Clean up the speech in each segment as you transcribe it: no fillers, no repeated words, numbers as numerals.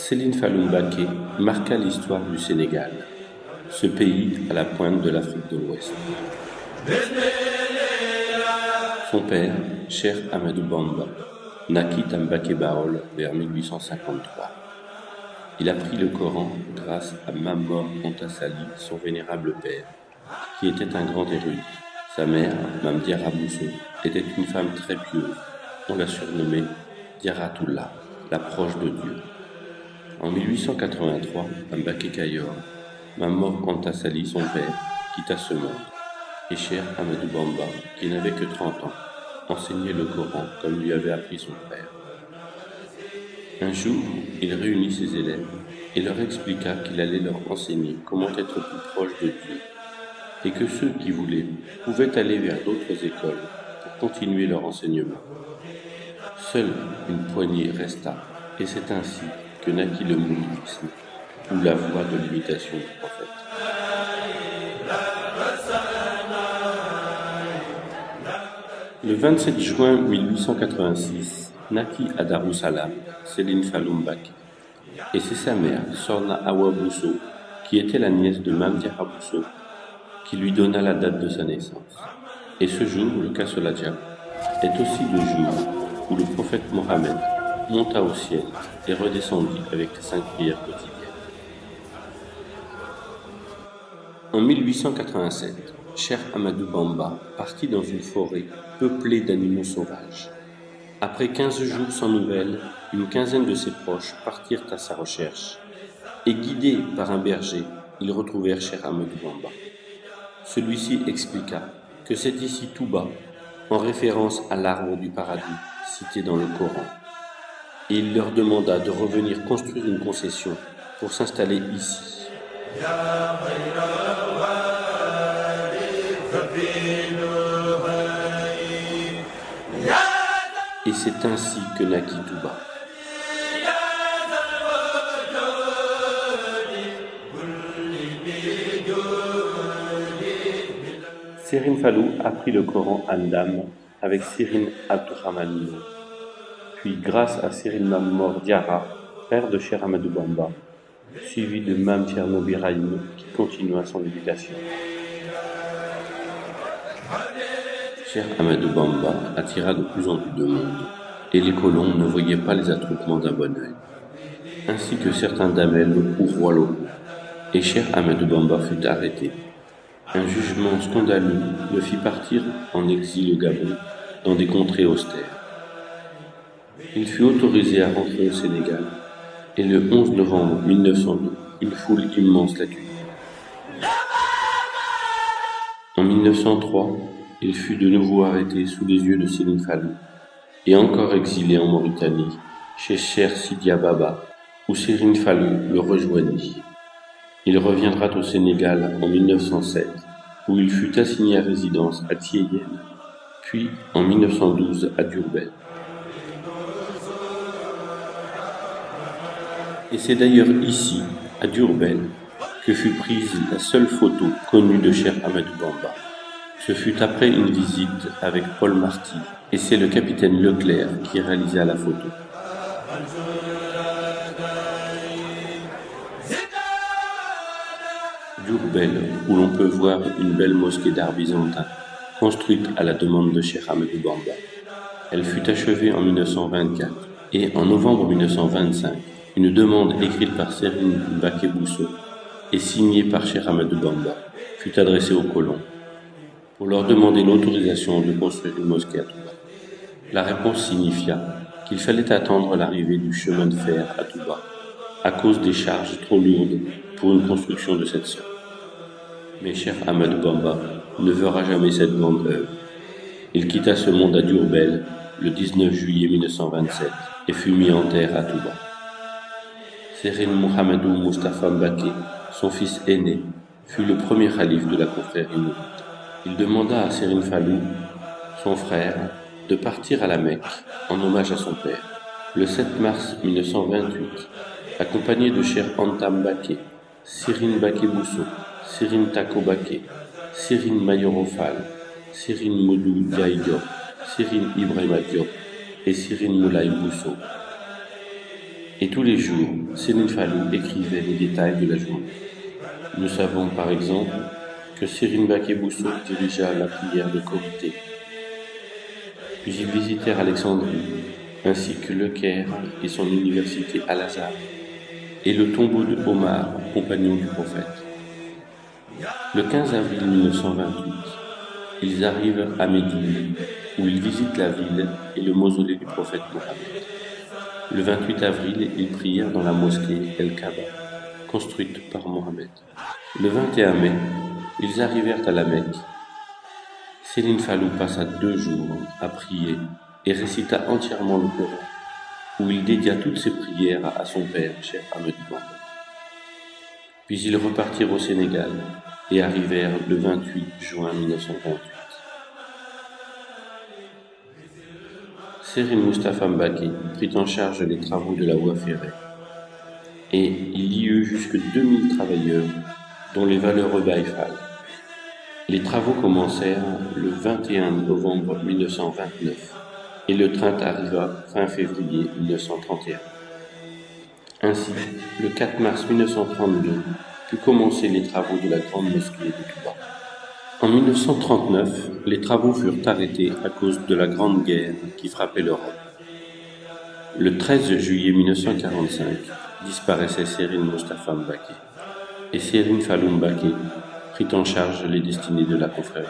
Céline Fallou Mbacké marqua l'histoire du Sénégal, ce pays à la pointe de l'Afrique de l'Ouest. Son père, Cheikh Ahmadou Bamba, naquit à Mbacké Baol vers 1853. Il apprit le Coran grâce à Mame Mor Anta Sali, son vénérable père, qui était un grand érudit. Sa mère, Mame Diarra Bousso, était une femme très pieuse. On la surnommait Diarratullah, la proche de Dieu. En 1883, à Mbacké Kayor, Mame Mor Anta Sali, son père, quitta ce monde, et Cheikh Ahmadou Bamba, qui n'avait que 30 ans, enseignait le Coran comme lui avait appris son frère. Un jour, il réunit ses élèves et leur expliqua qu'il allait leur enseigner comment être plus proche de Dieu, et que ceux qui voulaient pouvaient aller vers d'autres écoles pour continuer leur enseignement. Seule une poignée resta, et c'est ainsi que naquit le mouridisme, ou la voie de l'imitation du prophète. Le 27 juin 1886, naquit à Darussalam Céline Fallou Mbacké, et c'est sa mère, Sokhna Awa Bousso, qui était la nièce de Mame Diarra Bousso, qui lui donna la date de sa naissance. Et ce jour, le Kassoladja, est aussi le jour où le prophète Mohammed monta au ciel et redescendit avec les 5 prières quotidiennes. En 1887, Cheikh Ahmadou Bamba partit dans une forêt peuplée d'animaux sauvages. Après 15 jours sans nouvelles, une quinzaine de ses proches partirent à sa recherche, et guidés par un berger, ils retrouvèrent Cheikh Ahmadou Bamba. Celui-ci expliqua que c'est ici tout bas, en référence à l'arbre du paradis cité dans le Coran, et il leur demanda de revenir construire une concession pour s'installer ici. Et c'est ainsi que naquit Touba. Serigne Fallou apprit le Coran à Ndam avec Serigne Abdourahmane Lo. Puis, grâce à Serigne Mame Mor Diarra, frère de Cheikh Ahmadou Bamba, suivi de Mame Thierno Birahim, qui continua son éducation. Cheikh Ahmadou Bamba attira de plus en plus de monde, et les colons ne voyaient pas les attroupements d'un bon œil, ainsi que certains damels ou rois locaux, et Cheikh Ahmadou Bamba fut arrêté. Un jugement scandaleux le fit partir en exil au Gabon, dans des contrées austères. Il fut autorisé à rentrer au Sénégal, et le 11 novembre 1902, une foule immense l'accueillit. En 1903, il fut de nouveau arrêté sous les yeux de Céline Fallou, et encore exilé en Mauritanie, chez Cheikh Sidia Baba, où Serigne Fallou le rejoignit. Il reviendra au Sénégal en 1907, où il fut assigné à résidence à Thiéyenne, puis en 1912 à Diourbel. Et c'est d'ailleurs ici, à Diourbel, que fut prise la seule photo connue de Cheikh Ahmadou Bamba. Ce fut après une visite avec Paul Marty, et c'est le capitaine Leclerc qui réalisa la photo. Diourbel, où l'on peut voir une belle mosquée d'art byzantin, construite à la demande de Cheikh Ahmadou Bamba. Elle fut achevée en 1924, et en novembre 1925, une demande écrite par Serigne Mbacké Bousso et signée par Cheikh Ahmadou Bamba fut adressée aux colons pour leur demander l'autorisation de construire une mosquée à Touba. La réponse signifia qu'il fallait attendre l'arrivée du chemin de fer à Touba à cause des charges trop lourdes pour une construction de cette sorte. Mais Cheikh Ahmadou Bamba ne verra jamais cette grande œuvre. Il quitta ce monde à Diourbel le 19 juillet 1927 et fut mis en terre à Touba. Serigne Mouhamadou Moustapha Mbacké, son fils aîné, fut le premier khalife de la confrérie mouride. Il demanda à Serigne Fallou, son frère, de partir à la Mecque en hommage à son père. Le 7 mars 1928, accompagné de Cheikh Anta Mbacké, Serigne Mbacké Bousso, Serigne Tako Mbacké, Serigne Mayoro Fall, Serigne Modou Ndiaye Diop, Serigne Ibrahima Diop et Serigne Moulay Bousso. Et tous les jours, Serigne Fallou écrivait les détails de la journée. Nous savons par exemple que Serigne Mbacké Bousso dirigea la prière de Korité. Puis ils visitèrent Alexandrie, ainsi que le Caire et son université Al-Azhar, et le tombeau de Omar, compagnon du prophète. Le 15 avril 1928, ils arrivent à Médine, où ils visitent la ville et le mausolée du prophète Mohammed. Le 28 avril, ils prièrent dans la mosquée El-Kaaba, construite par Mohammed. Le 21 mai, ils arrivèrent à la Mecque. Serigne Fallou passa 2 jours à prier et récita entièrement le Coran, où il dédia toutes ses prières à son père, Cheikh Ahmadou Bamba. Puis ils repartirent au Sénégal et arrivèrent le 28 juin 1928. Serigne Moustapha Mbacké prit en charge les travaux de la voie ferrée, et il y eut jusque 2000 travailleurs, dont les valeureux Baye Fall. Les travaux commencèrent le 21 novembre 1929 et le train arriva fin février 1931. Ainsi, le 4 mars 1932 put commencer les travaux de la grande mosquée de Touba. En 1939, les travaux furent arrêtés à cause de la Grande Guerre qui frappait l'Europe. Le 13 juillet 1945, disparaissait Serigne Moustapha Mbacké, et Serigne Fallou Mbacké prit en charge les destinées de la confrérie.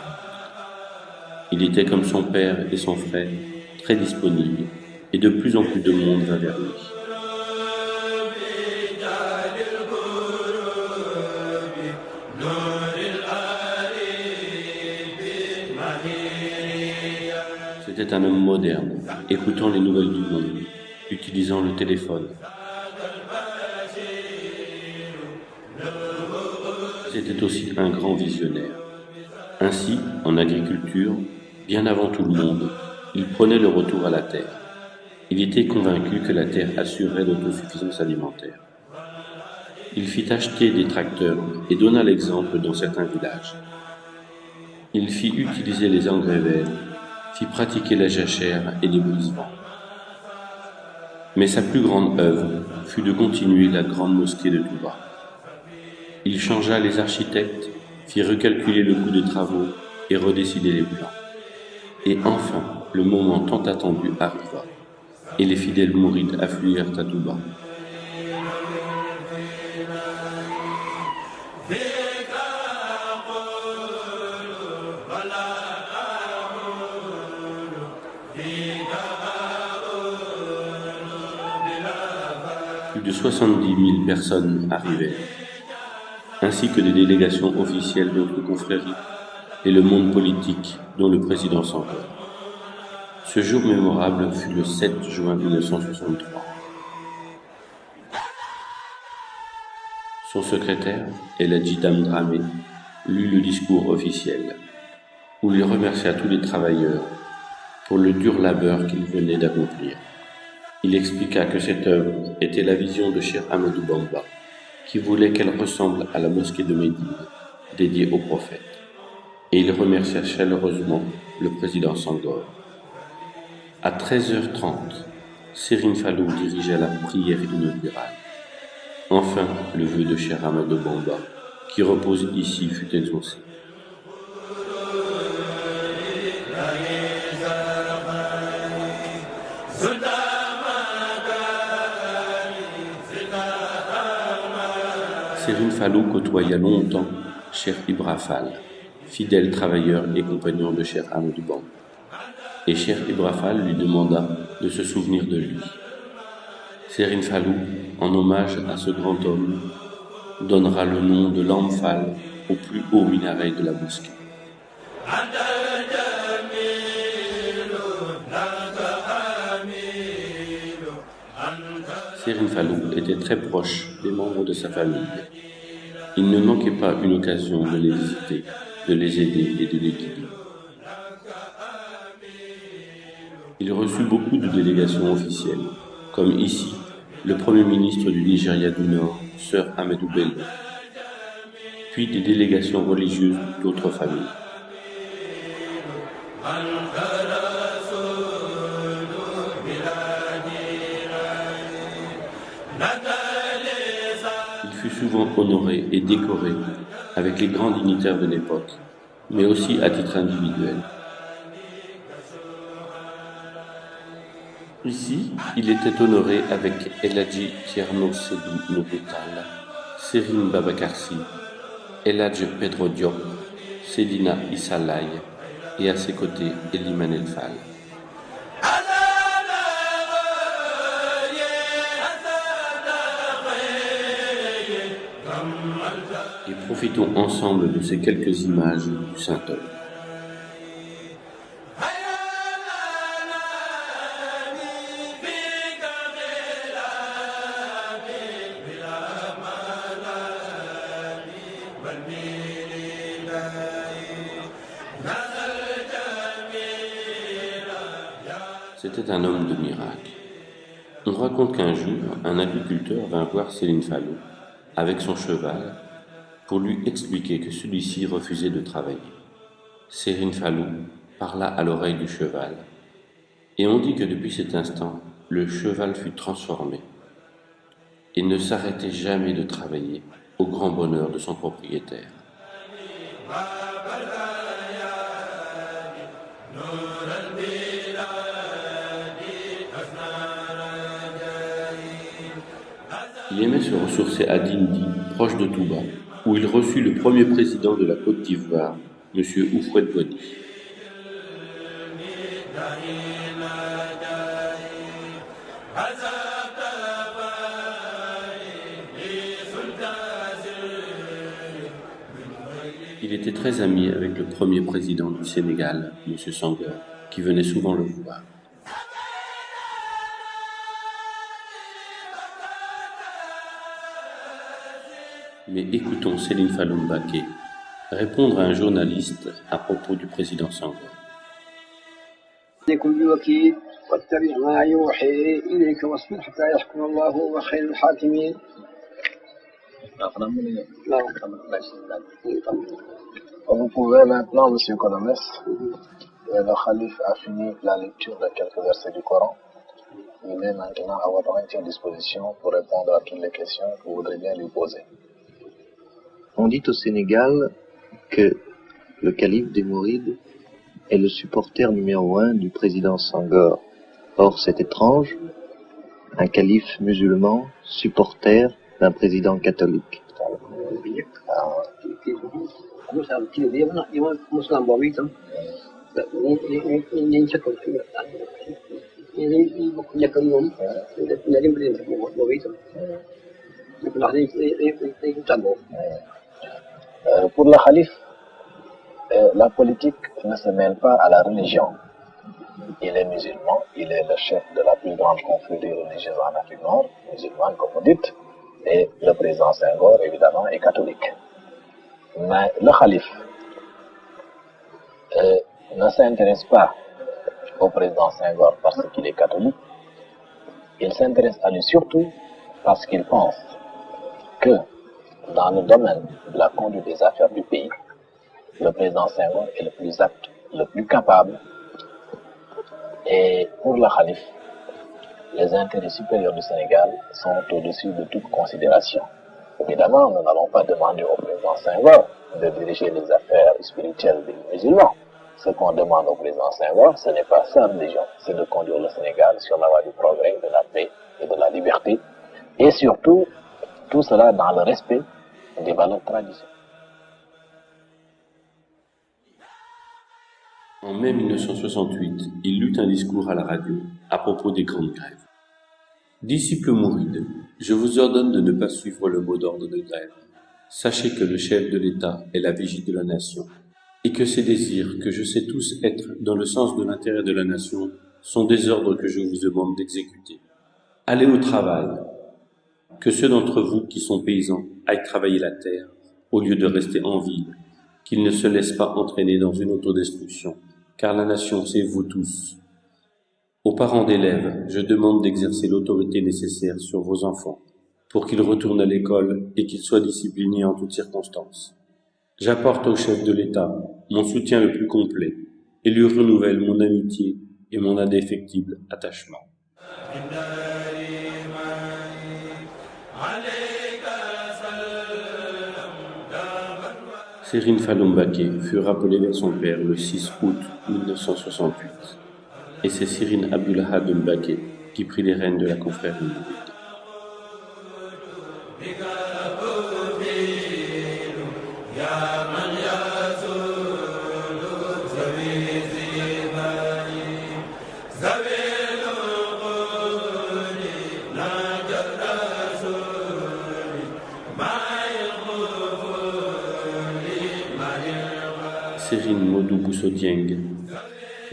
Il était comme son père et son frère, très disponible, et de plus en plus de monde va vers lui. C'était un homme moderne, écoutant les nouvelles du monde, utilisant le téléphone. C'était aussi un grand visionnaire. Ainsi, en agriculture, bien avant tout le monde, il prenait le retour à la terre. Il était convaincu que la terre assurait l'autosuffisance alimentaire. Il fit acheter des tracteurs et donna l'exemple dans certains villages. Il fit utiliser les engrais verts, fit pratiquer la jachère et les brise-vents. Mais sa plus grande œuvre fut de continuer la grande mosquée de Touba. Il changea les architectes, fit recalculer le coût des travaux et redécider les plans. Et enfin, le moment tant attendu arriva, et les fidèles mourides affluèrent à Touba. Plus de 70 000 personnes arrivèrent, ainsi que des délégations officielles d'autres confréries et le monde politique, dont le président Senghor. Ce jour mémorable fut le 7 juin 1963. Son secrétaire, El Hadji Dame Dramé, lut le discours officiel, où il remercia tous les travailleurs pour le dur labeur qu'ils venaient d'accomplir. Il expliqua que cette œuvre était la vision de Cheikh Ahmadou Bamba, qui voulait qu'elle ressemble à la mosquée de Médine, dédiée au prophète. Et il remercia chaleureusement le président Senghor. À 13h30, Serigne Fallou dirigea la prière inaugurale. Enfin, le vœu de Cheikh Ahmadou Bamba, qui repose ici, fut exaucé. Serigne Fallou côtoya longtemps Cheikh Ibra Fall, fidèle travailleur et compagnon de Cheikh Ahmadou Bamba. Et Cheikh Ibra Fall lui demanda de se souvenir de lui. Serigne Fallou, en hommage à ce grand homme, donnera le nom de Lamp Fall au plus haut minaret de la mosquée. Serigne Fallou était très proche des membres de sa famille. Il ne manquait pas une occasion de les visiter, de les aider et de les guider. Il reçut beaucoup de délégations officielles, comme ici, le Premier ministre du Nigeria du Nord, Sir Ahmadou Bello, puis des délégations religieuses d'autres familles. souvent honoré et décoré avec les grands dignitaires de l'époque, mais aussi à titre individuel. Ici, il était honoré avec El Hadji Thierno Seydou Nourou Tall, Serigne Babacar Sy, El Hadj Pedro Diop, Seydina Issa Laye et à ses côtés Elimane El Fall. Et profitons ensemble de ces quelques images du Saint-Homme. C'était un homme de miracle. On raconte qu'un jour, un agriculteur vint voir Céline Fallou avec son cheval pour lui expliquer que celui-ci refusait de travailler. Céline Fallou parla à l'oreille du cheval, et on dit que depuis cet instant, le cheval fut transformé et ne s'arrêtait jamais de travailler au grand bonheur de son propriétaire. Il aimait se ressourcer à Dindi, proche de Touba, où il reçut le premier président de la Côte d'Ivoire, M. Houphouët-Boigny. Il était très ami avec le premier président du Sénégal, M. Senghor, qui venait souvent le voir. Mais écoutons Céline Fallou Mbacké répondre à un journaliste à propos du président Senghor. Vous pouvez maintenant, Monsieur Colomès, le calife a fini la lecture de quelques versets du Coran. Il est maintenant à votre entière disposition pour répondre à toutes les questions que vous voudrez bien lui poser. On dit au Sénégal que le calife des Mourides est le supporter numéro 1 du président Senghor. Or, c'est étrange, un calife musulman, supporter d'un président catholique. Pour le calife, la politique ne se mêle pas à la religion. Il est musulman, il est le chef de la plus grande confrérie religieuse en Afrique Nord, musulmane comme vous dites, et le président Senghor, évidemment, est catholique. Mais le calife ne s'intéresse pas au président Senghor parce qu'il est catholique, il s'intéresse à lui surtout parce qu'il pense que dans le domaine de la conduite des affaires du pays, le président Senghor est le plus apte, le plus capable. Et pour le calife, les intérêts supérieurs du Sénégal sont au-dessus de toute considération. Évidemment, nous n'allons pas demander au président Senghor de diriger les affaires spirituelles des musulmans. Ce qu'on demande au président Senghor, ce n'est pas sa religion, c'est de conduire le Sénégal sur la voie du progrès, de la paix et de la liberté. Et surtout, tout cela dans le respect des valeurs traditionnelles. En mai 1968, il lut un discours à la radio à propos des grandes grèves. Disciples mourides, je vous ordonne de ne pas suivre le mot d'ordre de grève. Sachez que le chef de l'État est la vigie de la nation, et que ces désirs, que je sais tous être dans le sens de l'intérêt de la nation, sont des ordres que je vous demande d'exécuter. Allez au travail. Que ceux d'entre vous qui sont paysans aillent travailler la terre, au lieu de rester en ville, qu'ils ne se laissent pas entraîner dans une autodestruction, car la nation, c'est vous tous. Aux parents d'élèves, je demande d'exercer l'autorité nécessaire sur vos enfants, pour qu'ils retournent à l'école et qu'ils soient disciplinés en toutes circonstances. J'apporte au chef de l'État mon soutien le plus complet et lui renouvelle mon amitié et mon indéfectible attachement. Serigne Fallou Mbacké fut rappelé vers son père le 6 août 1968 et c'est Serigne Abdoul Ahad Mbacké qui prit les rênes de la confrérie mouride. Serigne Modou Bousso Dieng,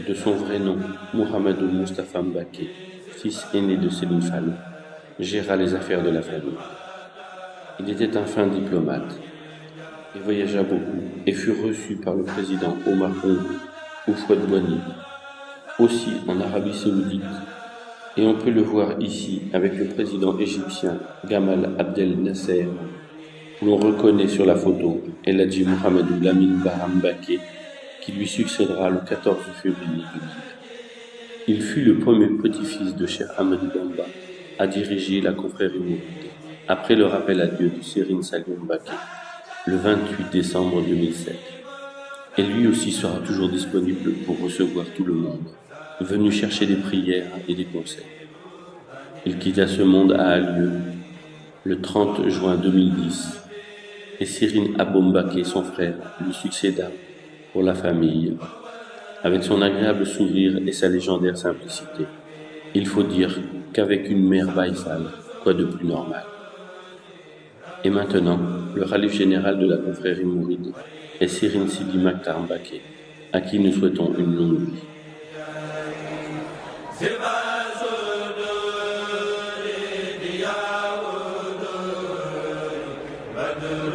de son vrai nom Mouhamadou Moustapha Mbacké, fils aîné de Serigne Fallou, géra les affaires de la famille. Il était un fin diplomate. Il voyagea beaucoup et fut reçu par le président Omar Bongo au Fouad-Boigny, aussi en Arabie Saoudite, et on peut le voir ici avec le président égyptien Gamal Abdel Nasser, où l'on reconnaît sur la photo El Hadji Mohamedou Lamine Bara Mbacké, qui lui succédera le 14 février 2000. Il fut le premier petit-fils de Cheikh Ahmadou Bamba à diriger la confrérie mouride, après le rappel à Dieu de Serigne Saliou Mbacké, le 28 décembre 2007. Et lui aussi sera toujours disponible pour recevoir tout le monde, venu chercher des prières et des conseils. Il quitta ce monde à Alieu le 30 juin 2010, et Serigne Abo Mbacké, son frère, lui succéda pour la famille, avec son agréable sourire et sa légendaire simplicité. Il faut dire qu'avec une mère Baye Fall, quoi de plus normal. Et maintenant, le khalife général de la confrérie mouride est Serigne Sidi Maktar Mbacké, à qui nous souhaitons une longue vie. Badr